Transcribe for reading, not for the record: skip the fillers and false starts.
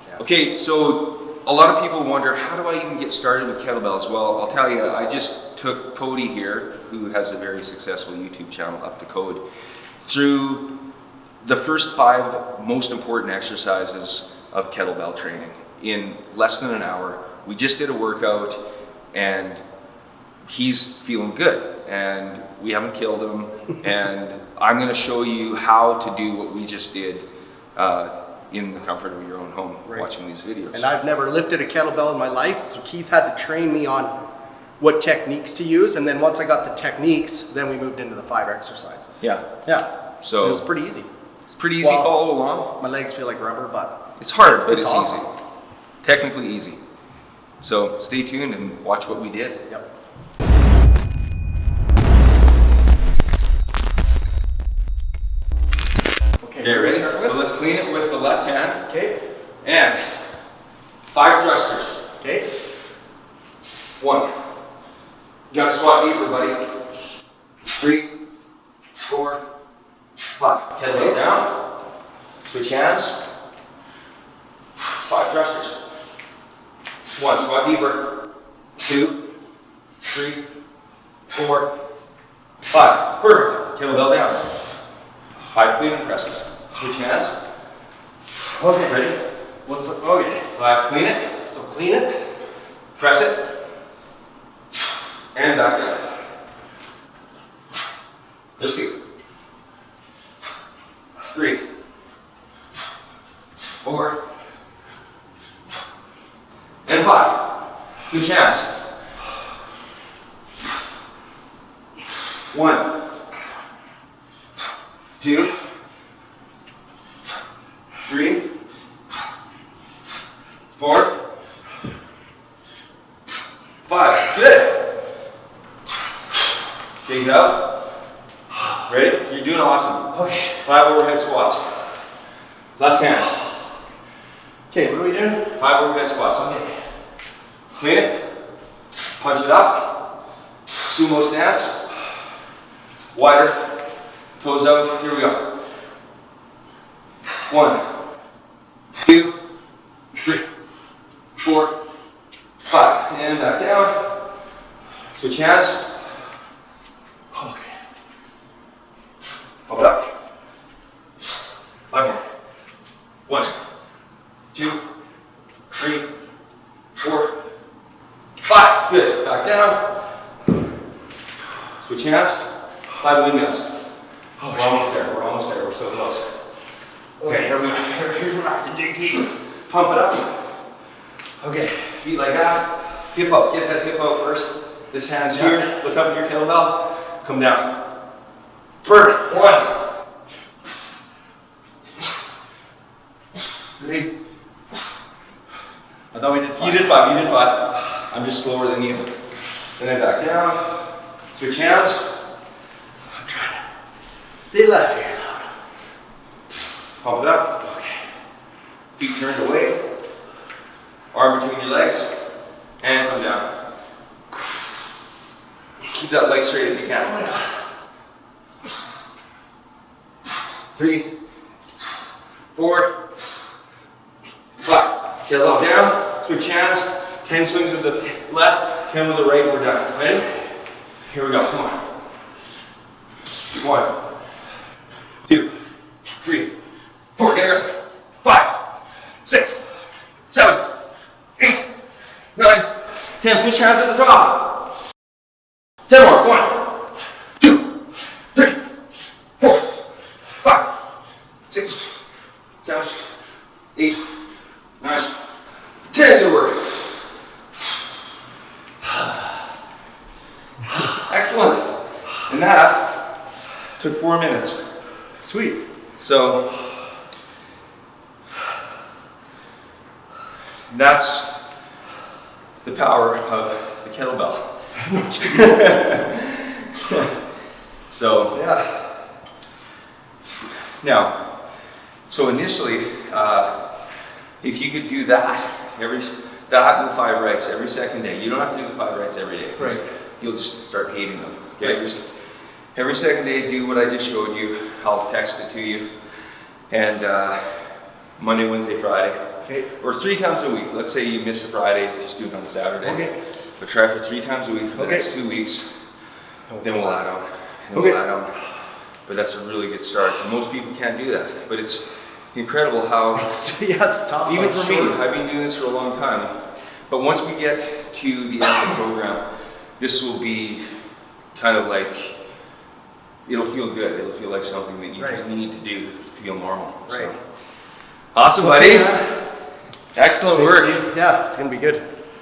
Yeah. Okay, so a lot of people wonder, how do I even get started with kettlebells? Well, I'll tell you, I just took Kody here, who has a very successful YouTube channel, Up to Code, through the first 5 most important exercises of kettlebell training in less than an hour. We just did a workout and he's feeling good and we haven't killed him. And I'm going to show you how to do what we just did in the comfort of your own home, watching these videos. And I've never lifted a kettlebell in my life, so Keith had to train me on what techniques to use, and then once I got the techniques, then we moved into the 5 exercises. Yeah. So it was pretty easy. It's pretty easy, follow along. My legs feel like rubber, but it's hard, but it's awesome. easy. Technically easy. So stay tuned and watch what we did. Yep. Okay, ready? So let's clean it with the left hand. Okay. And 5 thrusters. Okay. 1. You gotta squat deeper, buddy. 3, 4, 5. Kettlebell down. Switch hands. 5 thrusters. 1. Squat deeper. 2, 3, 4, 5. Perfect. Kettlebell down. 5 clean and presses. Switch hands. Okay. Ready? Okay. 5 clean it. So clean it. Press it. And back down. There's 2. 3. 4. And 5. Switch hands. 1. 2. 3. 4. 5. Good. Shake it up. Ready? You're doing awesome. Okay. 5 overhead squats. Left hand. Okay, what are we doing? 5 overhead squats. Okay. Clean it. Punch it up. Sumo stance. Wider. Toes out. Here we go. 1, 2, 3, 4, 5. And back down. Switch hands. Okay. Hold up. 5 more. 1, 2, 3, 4, 5. Good. Back down. Switch hands. 5 windmills. Oh, we're almost there. We're almost there. We're so close. Okay, here we go. Here's what I have to dig deep. Pump it up. Okay, feet like that. Hip up. Get that hip out first. This hand's here. Look up at your kettlebell. Come down. Perfect. 1. 3. I thought we did 5. You did 5. You did 5. I'm just slower than you. And then back down. Switch hands. I'm trying to stay alive here. Pump it up. Okay. Feet turned away. Arm between your legs. And come down. Keep that leg straight if you can. 3, 4, 5. Kettlebell down. Switch hands. 10 swings with the left, 10 with the right. We're done. Ready? Here we go. Come on. 1, 2, 3, 4. Get aggressive. 5, 6, 7, 8, 9, 10. Switch hands at the top. 10 more. 1, 2, 3, 4, 5, 6, 7, 8, 9, 10. Good work. Excellent. And that took 4 minutes. Sweet. So that's the power of the kettlebell. So Yeah. now, so initially, if you could do that and the 5 reps every second day, you don't have to do the 5 reps every day. Right. You'll just start hating them. Okay, just every second day, do what I just showed you. I'll text it to you. And Monday, Wednesday, Friday, Okay. Or 3 times a week. Let's say you miss a Friday, just do it on Saturday. Okay. But try for 3 times a week for the Okay. next 2 weeks. Then we'll add on. Then Okay. we'll add on. But that's a really good start. And most people can't do that. But it's incredible how, It's tough. even I'm for sure. me, I've been doing this for a long time. But once we get to the end of the program, this will be kind of like, it'll feel good. It'll feel like something that you Right. just need to do to feel normal. Right. So. Awesome, buddy. Excellent Thanks, work. Steve. Yeah, it's gonna be good.